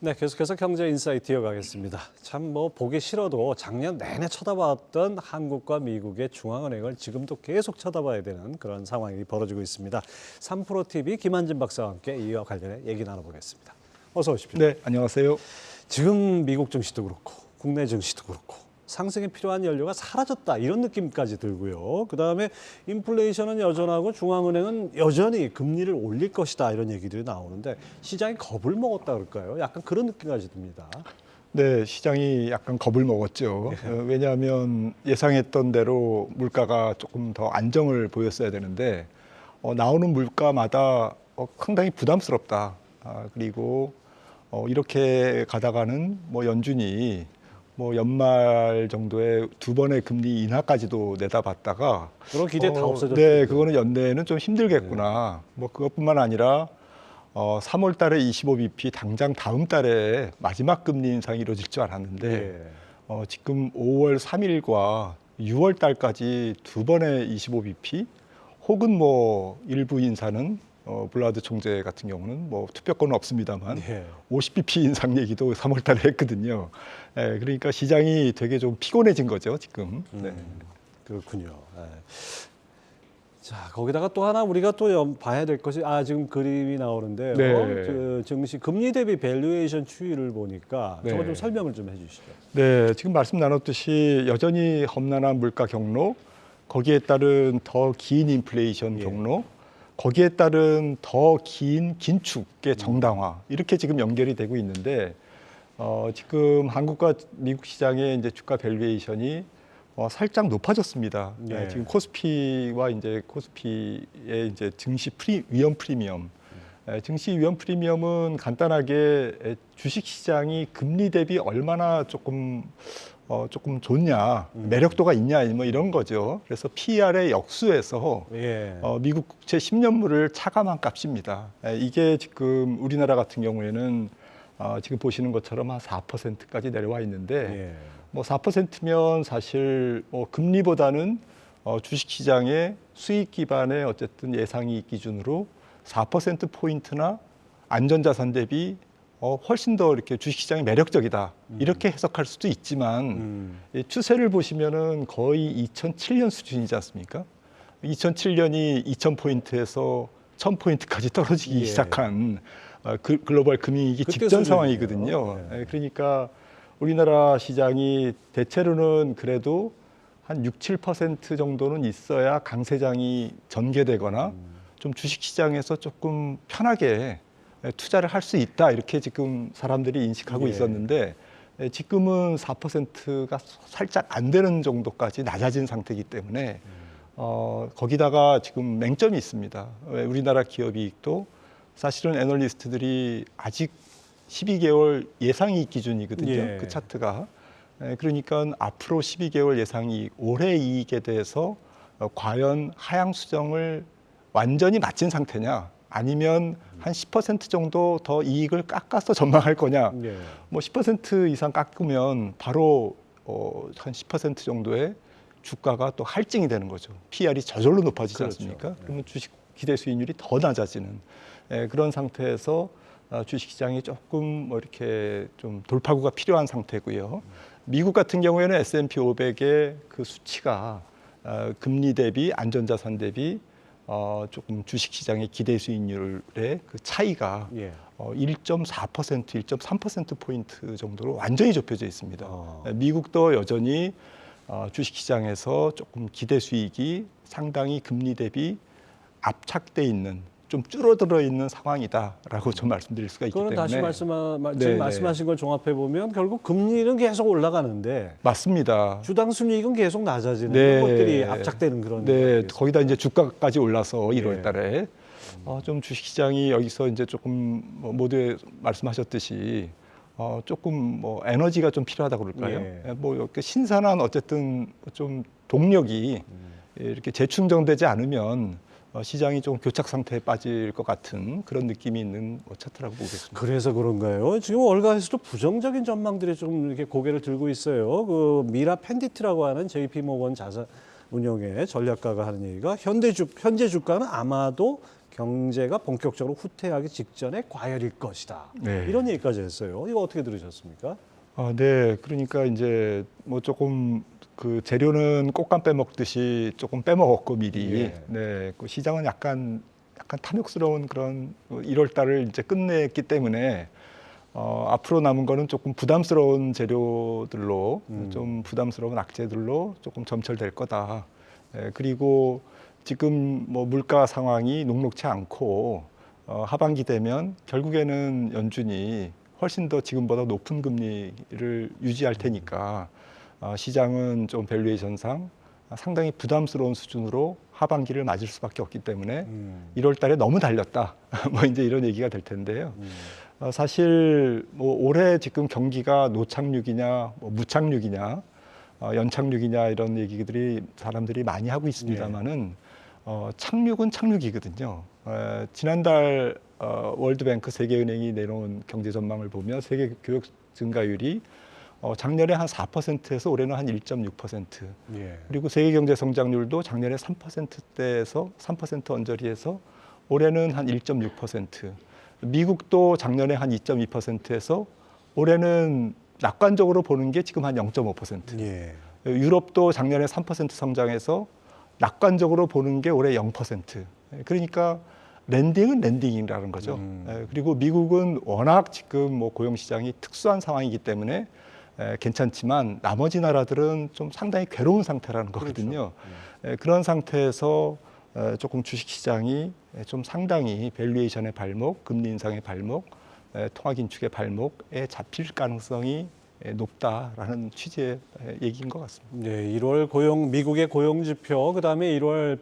네, 계속해서 경제 인사이트 이어가겠습니다. 참 보기 싫어도 작년 내내 쳐다봤던 한국과 미국의 중앙은행을 지금도 계속 쳐다봐야 되는 그런 상황이 벌어지고 있습니다. 3프로TV 김한진 박사와 함께 이와 관련해 얘기 나눠보겠습니다. 어서 오십시오. 네, 안녕하세요. 지금 미국 증시도 그렇고 국내 증시도 그렇고 상승에 필요한 연료가 사라졌다 이런 느낌까지 들고요. 그다음에 인플레이션은 여전하고 중앙은행은 여전히 금리를 올릴 것이다 이런 얘기들이 나오는데 시장이 겁을 먹었다 그럴까요? 약간 그런 느낌까지 듭니다. 네, 시장이 약간 겁을 먹었죠. 왜냐하면 예상했던 대로 물가가 조금 더 안정을 보였어야 되는데 나오는 물가마다 상당히 부담스럽다. 그리고 이렇게 가다가는 연준이 연말 정도에 두 번의 금리 인하까지도 내다봤다가 그런 기대 다 없어졌죠. 네, 그거는 연내에는 좀 힘들겠구나. 그것뿐만 아니라 3월 달에 25bp 당장 다음 달에 마지막 금리 인상이 이루어질 줄 알았는데 지금 5월 3일과 6월 달까지 두 번의 25bp 혹은 일부 인사는 블라드 총재 같은 경우는 투표권은 없습니다만 50bp 인상 얘기도 3월 달에 했거든요. 그러니까 시장이 되게 좀 피곤해진 거죠, 지금. 네. 그렇군요. 자, 거기다가 또 하나 우리가 또 봐야 될 것이 지금 그림이 나오는데요. 네. 그 증시 금리 대비 밸류에이션 추이를 보니까 저거 좀 설명을 좀 해주시죠. 네, 지금 말씀 나눴듯이 여전히 험난한 물가 경로, 거기에 따른 더 긴 인플레이션 경로, 거기에 따른 더 긴 긴축의 정당화 이렇게 지금 연결이 되고 있는데 지금 한국과 미국 시장의 이제 주가 밸류에이션이 살짝 높아졌습니다. 지금 코스피와 코스피의 이제 증시 위험 프리미엄, 증시 위험 프리미엄은 간단하게 주식 시장이 금리 대비 얼마나 조금 좋냐, 매력도가 있냐 이런 거죠. 그래서 PER의 역수에서 미국 국채 10년물을 차감한 값입니다. 이게 지금 우리나라 같은 경우에는 지금 보시는 것처럼 한 4%까지 내려와 있는데 4%면 사실 금리보다는 주식시장의 수익 기반의 어쨌든 예상이익 기준으로 4% 포인트나 안전자산 대비 훨씬 더 이렇게 주식시장이 매력적이다 이렇게 해석할 수도 있지만 추세를 보시면은 거의 2007년 수준이지 않습니까? 2007년이 2000포인트에서 1000포인트까지 떨어지기 시작한 글로벌 금융위기 직전 상황이거든요. 그러니까 우리나라 시장이 대체로는 그래도 한 6, 7% 정도는 있어야 강세장이 전개되거나 좀 주식시장에서 조금 편하게 투자를 할 수 있다 이렇게 지금 사람들이 인식하고 있었는데 지금은 4%가 살짝 안 되는 정도까지 낮아진 상태이기 때문에 거기다가 지금 맹점이 있습니다. 우리나라 기업이익도 사실은 애널리스트들이 아직 12개월 예상이익 기준이거든요. 그 차트가. 그러니까 앞으로 12개월 예상이익, 올해 이익에 대해서 과연 하향 수정을 완전히 마친 상태냐 아니면 한 10% 정도 더 이익을 깎아서 전망할 거냐. 10% 이상 깎으면 바로 한 10% 정도의 주가가 또 할증이 되는 거죠. PER이 저절로 높아지지 않습니까? 그러면 주식 기대 수익률이 더 낮아지는 그런 상태에서 주식시장이 조금 이렇게 좀 돌파구가 필요한 상태고요. 미국 같은 경우에는 S&P 500의 그 수치가 금리 대비 안전자산 대비 조금 주식시장의 기대 수익률의 그 차이가 1.4%, 1.3%포인트 정도로 완전히 좁혀져 있습니다. 미국도 여전히 주식시장에서 조금 기대 수익이 상당히 금리 대비 압착돼 있는 좀 줄어들어 있는 상황이다라고 좀 말씀드릴 수가 있기 때문에. 그거는 다시 지금 말씀하신 걸 종합해 보면 결국 금리는 계속 올라가는데 맞습니다. 주당 순이익은 계속 낮아지는 그런 것들이 압착되는 그런. 네, 거기다 이제 주가까지 올라서 1월 달에 좀 주식시장이 여기서 이제 조금 모두 말씀하셨듯이 조금 에너지가 좀 필요하다고 그럴까요? 이렇게 신선한 어쨌든 좀 동력이 이렇게 재충전되지 않으면 시장이 좀 교착 상태에 빠질 것 같은 그런 느낌이 있는 차트라고 보겠습니다. 그래서 그런가요? 지금 월가에서도 부정적인 전망들이 좀 이렇게 고개를 들고 있어요. 그 미라 펜디트라고 하는 JP모건 자산 운용의 전략가가 하는 얘기가 현재 주가는 아마도 경제가 본격적으로 후퇴하기 직전에 과열일 것이다. 네. 이런 얘기까지 했어요. 이거 어떻게 들으셨습니까? 네. 그러니까 이제 뭐 조금 그 재료는 꽃감 빼먹듯이 조금 빼먹었고 미리. 예. 네. 그 시장은 약간 탐욕스러운 그런 1월 달을 이제 끝냈기 때문에 앞으로 남은 거는 조금 부담스러운 재료들로 좀 부담스러운 악재들로 조금 점철될 거다. 그리고 지금 뭐 물가 상황이 녹록치 않고 하반기 되면 결국에는 연준이 훨씬 더 지금보다 높은 금리를 유지할 테니까 시장은 좀 밸류에이션상 상당히 부담스러운 수준으로 하반기를 맞을 수밖에 없기 때문에 1월 달에 너무 달렸다. 뭐 이제 이런 얘기가 될 텐데요. 사실 뭐 올해 지금 경기가 노착륙이냐 뭐 무착륙이냐 연착륙이냐 이런 얘기들이 사람들이 많이 하고 있습니다만은 착륙은 착륙이거든요. 지난달 월드뱅크 세계은행이 내놓은 경제 전망을 보면 세계 교역 증가율이 작년에 한 4%에서 올해는 한 1.6%. 예. 그리고 세계 경제 성장률도 작년에 3%대에서 3% 언저리에서 올해는 한 1.6%. 미국도 작년에 한 2.2%에서 올해는 낙관적으로 보는 게 지금 한 0.5%. 예. 유럽도 작년에 3% 성장해서 낙관적으로 보는 게 올해 0%. 그러니까 랜딩은 랜딩이라는 거죠. 그리고 미국은 워낙 지금 뭐 고용 시장이 특수한 상황이기 때문에 괜찮지만 나머지 나라들은 좀 상당히 괴로운 상태라는 거거든요. 그렇죠. 그런 상태에서 조금 주식시장이 좀 상당히 밸류에이션의 발목, 금리 인상의 발목, 통화 긴축의 발목에 잡힐 가능성이 높다라는 취지의 얘기인 것 같습니다. 네, 1월 미국의 고용 지표, 그다음에 1월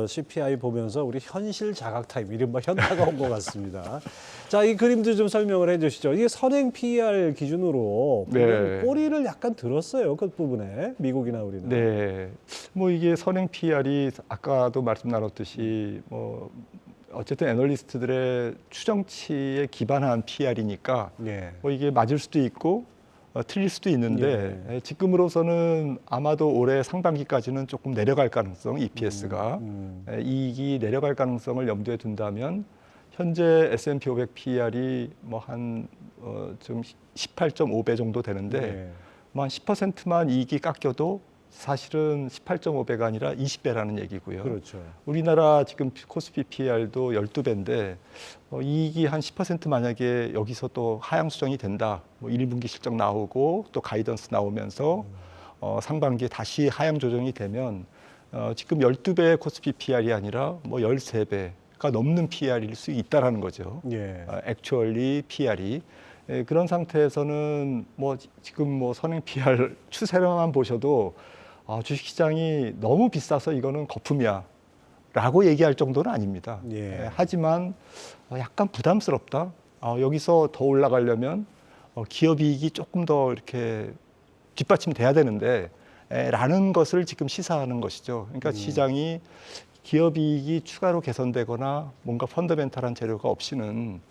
CPI 보면서 우리 현실 자각 타임, 이른바 현타가 온 것 같습니다. 자, 이 그림도 좀 설명을 해주시죠. 이게 선행 PER 기준으로 네. 꼬리를 약간 들었어요, 그 부분에 미국이나 우리는. 네, 뭐 이게 선행 PR이 아까도 말씀 나눴듯이 뭐 어쨌든 애널리스트들의 추정치에 기반한 PR이니까 예. 뭐 이게 맞을 수도 있고 틀릴 수도 있는데 지금으로서는 아마도 올해 상반기까지는 조금 내려갈 가능성, EPS가 이익이 내려갈 가능성을 염두에 둔다면 현재 S&P 500 PR이 뭐 한 좀 18.5배 정도 되는데 네. 뭐 한 10%만 이익이 깎여도 사실은 18.5배가 아니라 20배라는 얘기고요. 그렇죠. 우리나라 지금 코스피 PR도 12배인데 이익이 한 10% 만약에 여기서 또 하향 수정이 된다. 뭐 1분기 실적 나오고 또 가이던스 나오면서 상반기에 다시 하향 조정이 되면 지금 12배의 코스피 PR이 아니라 뭐 13배가 넘는 PR일 수 있다라는 거죠. 예. 액츄얼리 PR이. 그런 상태에서는 뭐 지금 뭐 선행 PR 추세만 보셔도 주식시장이 너무 비싸서 이거는 거품이야 라고 얘기할 정도는 아닙니다. 예. 하지만 약간 부담스럽다. 여기서 더 올라가려면 기업이익이 조금 더 이렇게 뒷받침돼야 되는데 라는 것을 지금 시사하는 것이죠. 그러니까 시장이 기업이익이 추가로 개선되거나 뭔가 펀더멘탈한 재료가 없이는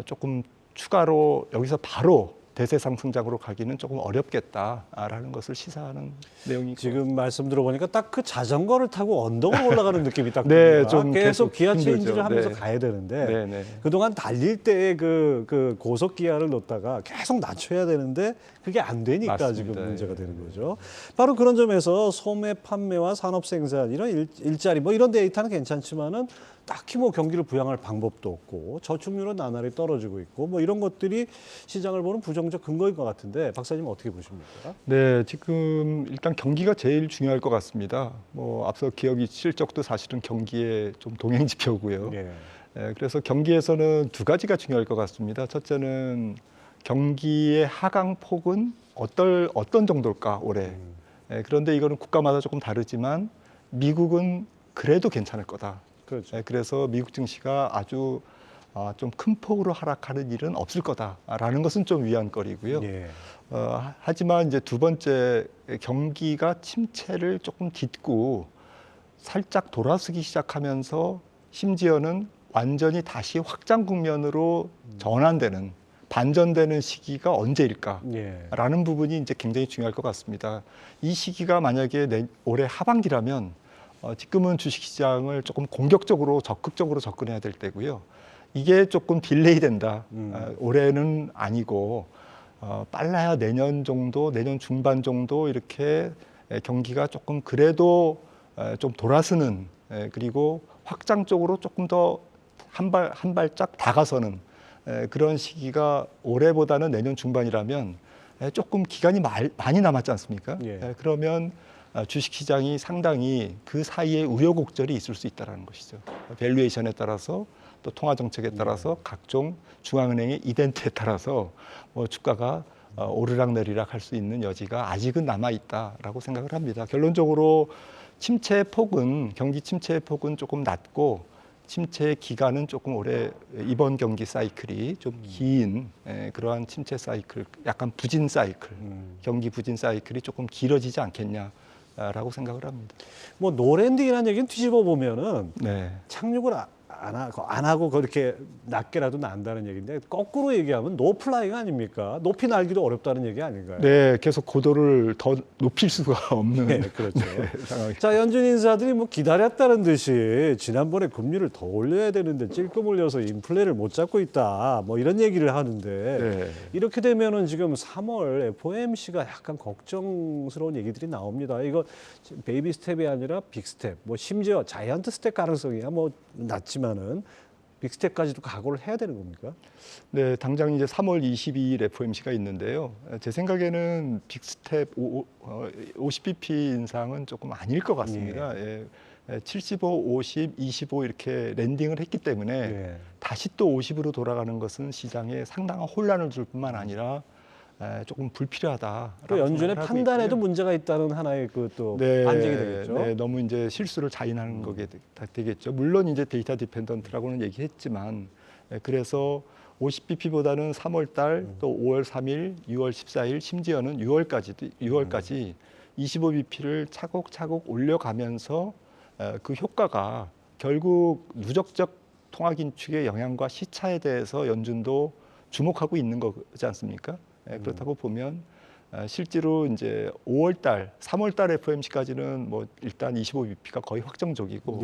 조금 추가로 여기서 바로 대세 상승장으로 가기는 조금 어렵겠다라는 것을 시사하는 내용이 지금 말씀 들어보니까 딱 그 자전거를 타고 언덕으로 올라가는 느낌이 딱 네, 듭니다. 좀 계속 기아 힘들죠. 체인지를 하면서 네. 가야 되는데 네, 네. 그동안 달릴 때의 그 고속 기아를 놓다가 계속 낮춰야 되는데 그게 안 되니까 맞습니다. 지금 문제가 예. 되는 거죠. 바로 그런 점에서 소매 판매와 산업 생산 이런 일자리 뭐 이런 데이터는 괜찮지만은 딱히 뭐 경기를 부양할 방법도 없고 저축률은 나날이 떨어지고 있고 뭐 이런 것들이 시장을 보는 부정적 근거인 것 같은데 박사님 어떻게 보십니까? 네, 지금 일단 경기가 제일 중요할 것 같습니다. 뭐 앞서 기업이 실적도 사실은 경기의 좀 동행 지표고요. 예. 그래서 경기에서는 두 가지가 중요할 것 같습니다. 첫째는 경기의 하강 폭은 어떤 정도일까 올해. 그런데 이거는 국가마다 조금 다르지만 미국은 그래도 괜찮을 거다. 그렇죠. 그래서 미국 증시가 아주 좀 큰 폭으로 하락하는 일은 없을 거다라는 것은 좀 위안거리고요. 예. 하지만 이제 두 번째 경기가 침체를 조금 딛고 살짝 돌아서기 시작하면서 심지어는 완전히 다시 확장 국면으로 전환되는 반전되는 시기가 언제일까라는 예. 부분이 이제 굉장히 중요할 것 같습니다. 이 시기가 만약에 올해 하반기라면 지금은 주식시장을 조금 공격적으로 적극적으로 접근해야 될 때고요. 이게 조금 딜레이 된다. 올해는 아니고 빨라야 내년 정도, 내년 중반 정도 이렇게 경기가 조금 그래도 좀 돌아서는 그리고 확장 쪽으로 조금 더 한 발짝 다가서는 그런 시기가 올해보다는 내년 중반이라면 조금 기간이 많이 남았지 않습니까? 예. 그러면 주식시장이 상당히 그 사이에 우여곡절이 있을 수 있다는 것이죠. 밸류에이션에 따라서 또 통화정책에 따라서 각종 중앙은행의 이벤트에 따라서 뭐 주가가 오르락내리락 할 수 있는 여지가 아직은 남아있다라고 생각을 합니다. 결론적으로 경기 침체의 폭은 조금 낮고 침체의 기간은 조금 올해 이번 경기 사이클이 좀 긴 그러한 침체 사이클, 약간 부진 사이클, 경기 부진 사이클이 조금 길어지지 않겠냐라고 생각을 합니다. 뭐 노랜딩이라는 얘기는 뒤집어 보면은 네. 착륙을 안 하고 그렇게 낮게라도 난다는 얘기인데 거꾸로 얘기하면 노플라이가 아닙니까? 높이 날기도 어렵다는 얘기 아닌가요? 네, 계속 고도를 더 높일 수가 없는 네, 그렇죠. 상황이. 자, 연준 인사들이 뭐 기다렸다는 듯이 지난번에 금리를 더 올려야 되는데 찔끔 올려서 인플레를 못 잡고 있다. 뭐 이런 얘기를 하는데 네. 이렇게 되면은 지금 3월 FOMC가 약간 걱정스러운 얘기들이 나옵니다. 이거 베이비 스텝이 아니라 빅 스텝, 뭐 심지어 자이언트 스텝 가능성이야 뭐 낮지만은 빅 스텝까지도 각오를 해야 되는 겁니까? 네, 당장 이제 3월 22일 FOMC가 있는데요. 제 생각에는 빅스텝 50bp 인상은 조금 아닐 것 같습니다. 75, 50, 25 이렇게 랜딩을 했기 때문에 다시 또 50으로 돌아가는 것은 시장에 상당한 혼란을 줄 뿐만 아니라 조금 불필요하다. 또 연준의 판단에도 문제가 있다는 하나의 그 또 반증이 되겠죠. 네, 너무 이제 실수를 자인하는 거게 되겠죠. 물론 이제 데이터 디펜던트라고는 얘기했지만 그래서 50bp보다는 3월 달, 또 5월 3일, 6월 14일, 심지어는 6월까지 25bp를 차곡차곡 올려가면서 그 효과가 결국 누적적 통화 긴축의 영향과 시차에 대해서 연준도 주목하고 있는 거지 않습니까? 그렇다고 보면 실제로 이제 5월 달, 3월 달 FOMC까지는 뭐 일단 25bp가 거의 확정적이고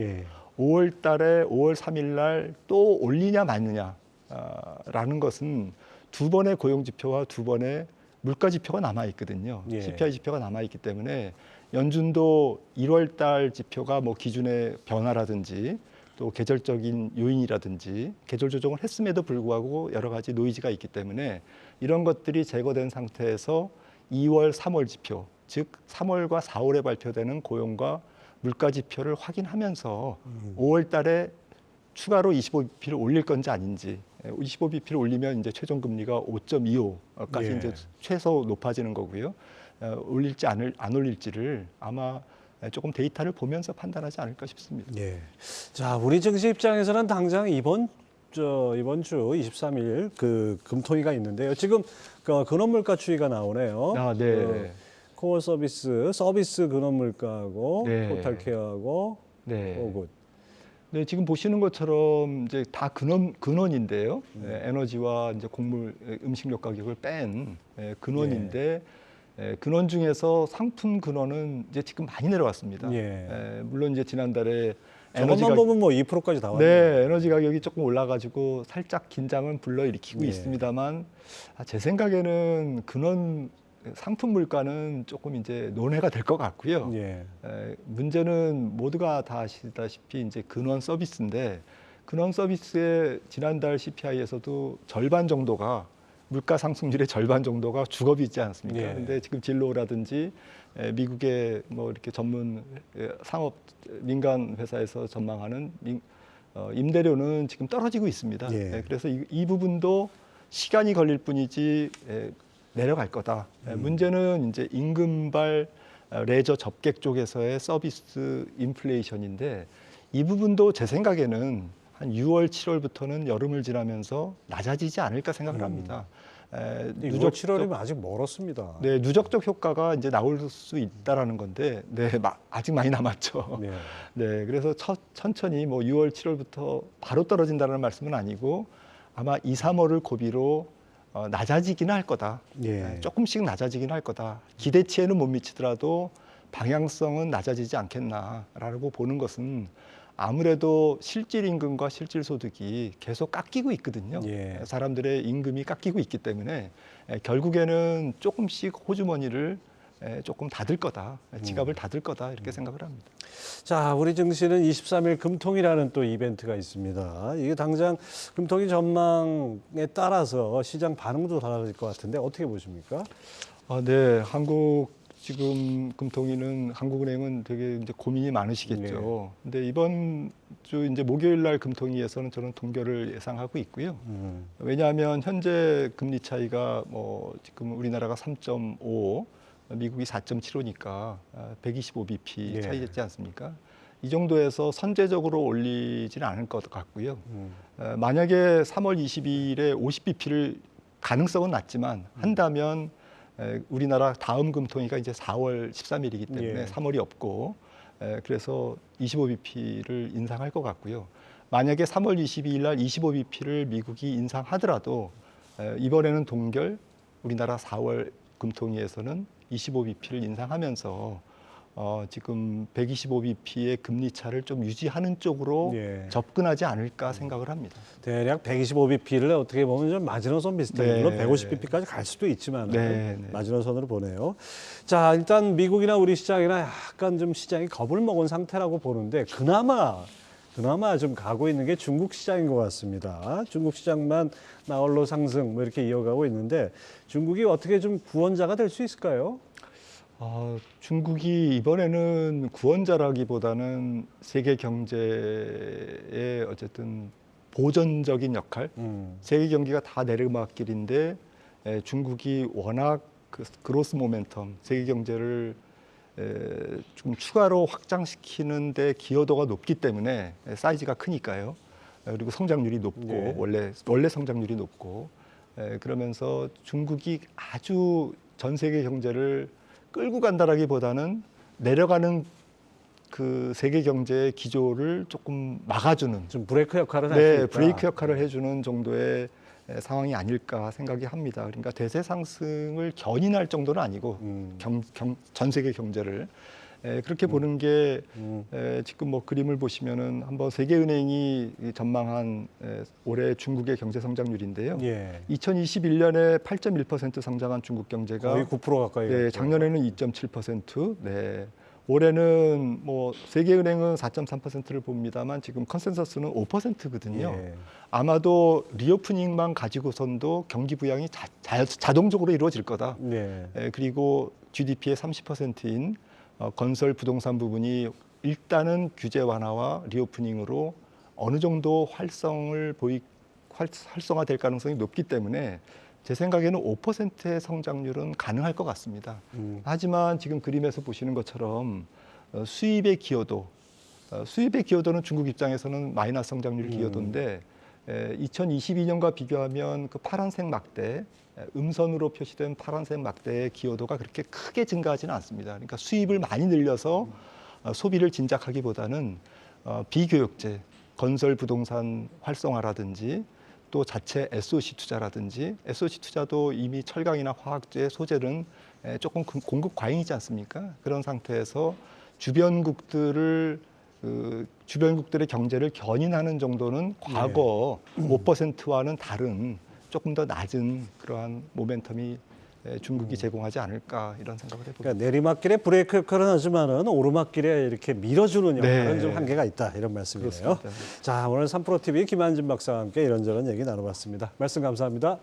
5월 달에 5월 3일 날 또 올리냐 마느냐라는 것은 두 번의 고용 지표와 두 번의 물가 지표가 남아 있거든요. CPI 지표가 남아 있기 때문에 연준도 1월 달 지표가 뭐 기준의 변화라든지 또 계절적인 요인이라든지 계절 조정을 했음에도 불구하고 여러 가지 노이즈가 있기 때문에 이런 것들이 제거된 상태에서 2월, 3월 지표, 즉 3월과 4월에 발표되는 고용과 물가 지표를 확인하면서 5월 달에 추가로 25bp를 올릴 건지 아닌지, 25bp를 올리면 이제 최종 금리가 5.25까지 이제 최소 높아지는 거고요. 올릴지 안 올릴지를 아마 조금 데이터를 보면서 판단하지 않을까 싶습니다. 자, 우리 증시 입장에서는 당장 이번 주 23일 그 금토일가 있는데요. 지금 그 근원물가 추이가 나오네요. 코어 서비스 근원물가하고 토탈 케어하고 오굿. 네, 지금 보시는 것처럼 이제 다 근원인데요. 에너지와 이제 곡물, 음식료 가격을 뺀 근원인데 근원 중에서 상품 근원은 이제 지금 많이 내려왔습니다. 물론 이제 지난달에 저것만 보면 뭐 2%까지 다 왔네요. 네, 에너지 가격이 조금 올라가지고 살짝 긴장은 불러일으키고 있습니다만 제 생각에는 근원 상품 물가는 조금 이제 논외가 될 것 같고요. 문제는 모두가 다 아시다시피 이제 근원 서비스인데 근원 서비스의 지난달 CPI에서도 절반 정도가 물가 상승률의 절반 정도가 주거비지 않습니까? 근데 지금 진로라든지 미국의 뭐 이렇게 전문 상업 민간 회사에서 전망하는 임대료는 지금 떨어지고 있습니다. 그래서 이 부분도 시간이 걸릴 뿐이지 내려갈 거다. 문제는 이제 임금발 레저 접객 쪽에서의 서비스 인플레이션인데 이 부분도 제 생각에는 한 6월, 7월부터는 여름을 지나면서 낮아지지 않을까 생각을 합니다. 6월, 7월이면 아직 멀었습니다. 네, 누적적 효과가 이제 나올 수 있다라는 건데, 아직 많이 남았죠. 네, 그래서 천천히 뭐 6월, 7월부터 바로 떨어진다는 말씀은 아니고 아마 2, 3월을 고비로 낮아지기는 할 거다. 조금씩 낮아지긴 할 거다. 기대치에는 못 미치더라도 방향성은 낮아지지 않겠나라고 보는 것은 아무래도 실질 임금과 실질 소득이 계속 깎이고 있거든요. 예. 사람들의 임금이 깎이고 있기 때문에 결국에는 조금씩 호주머니를 조금 닫을 거다, 지갑을 닫을 거다 이렇게 생각을 합니다. 자, 우리 증시는 23일 금통이라는 또 이벤트가 있습니다. 이게 당장 금통이 전망에 따라서 시장 반응도 달라질 것 같은데 어떻게 보십니까? 네, 한국 지금 금통위는 한국은행은 되게 이제 고민이 많으시겠죠. 근데 이번 주 이제 목요일 날 금통위에서는 저는 동결을 예상하고 있고요. 왜냐하면 현재 금리 차이가 뭐 지금 우리나라가 3.5, 미국이 4.75니까 125bp 예. 차이겠지 않습니까? 이 정도에서 선제적으로 올리지는 않을 것 같고요. 만약에 3월 22일에 50bp를 가능성은 낮지만 한다면 우리나라 다음 금통위가 이제 4월 13일이기 때문에 예. 3월이 없고 그래서 25bp를 인상할 것 같고요. 만약에 3월 22일 날 25bp를 미국이 인상하더라도 이번에는 동결, 우리나라 4월 금통위에서는 25bp를 인상하면서 지금 125bp의 금리 차를 좀 유지하는 쪽으로 예. 접근하지 않을까 생각을 합니다. 대략 125bp를 어떻게 보면 좀 마지노선 비슷하게 네. 물론 150bp까지 갈 수도 있지만 네, 네. 마지노선으로 보네요. 자, 일단 미국이나 우리 시장이나 약간 좀 시장이 겁을 먹은 상태라고 보는데 그나마 좀 가고 있는 게 중국 시장인 것 같습니다. 중국 시장만 나홀로 상승 뭐 이렇게 이어가고 있는데 중국이 어떻게 좀 구원자가 될 수 있을까요? 중국이 이번에는 구원자라기보다는 세계 경제의 어쨌든 보전적인 역할, 세계 경기가 다 내리막길인데 중국이 워낙 그 그로스 모멘텀, 세계 경제를 좀 추가로 확장시키는데 기여도가 높기 때문에 사이즈가 크니까요. 그리고 성장률이 높고 네. 원래 성장률이 높고 그러면서 중국이 아주 전 세계 경제를 끌고 간다라기보다는 내려가는 그 세계 경제의 기조를 조금 막아주는 좀 브레이크 역할을 할 수 있다. 브레이크 역할을 해주는 정도의 상황이 아닐까 생각이 합니다. 그러니까 대세 상승을 견인할 정도는 아니고 전 세계 경제를 그렇게 보는 게 지금 뭐 그림을 보시면은 한번 세계은행이 전망한 올해 중국의 경제 성장률인데요. 예. 2021년에 8.1% 성장한 중국 경제가 거의 9% 가까이. 네, 갔죠. 작년에는 2.7%, 네. 올해는 뭐 세계은행은 4.3%를 봅니다만 지금 컨센서스는 5%거든요. 예. 아마도 리오프닝만 가지고선도 경기 부양이 자동적으로 이루어질 거다. 네. 그리고 GDP의 30%인 건설 부동산 부분이 일단은 규제 완화와 리오프닝으로 어느 정도 활성화될 가능성이 높기 때문에 제 생각에는 5%의 성장률은 가능할 것 같습니다. 하지만 지금 그림에서 보시는 것처럼 수입의 기여도는 중국 입장에서는 마이너스 성장률 기여도인데 2022년과 비교하면 그 파란색 막대, 음선으로 표시된 파란색 막대의 기여도가 그렇게 크게 증가하지는 않습니다. 그러니까 수입을 많이 늘려서 소비를 진작하기보다는 비교육재, 건설 부동산 활성화라든지 또 자체 SOC 투자라든지 SOC 투자도 이미 철강이나 화학재 소재는 조금 공급 과잉이지 않습니까? 그런 상태에서 주변국들의 경제를 견인하는 정도는 과거 5%와는 다른 조금 더 낮은 그러한 모멘텀이 중국이 제공하지 않을까 이런 생각을 해봅니다. 그러니까 내리막길에 브레이크 역할은 하지만은 오르막길에 이렇게 밀어주는 역할은 좀 한계가 있다 이런 말씀이네요. 그렇습니다. 자, 오늘 3프로TV 김한진 박사와 함께 이런저런 얘기 나눠봤습니다. 말씀 감사합니다.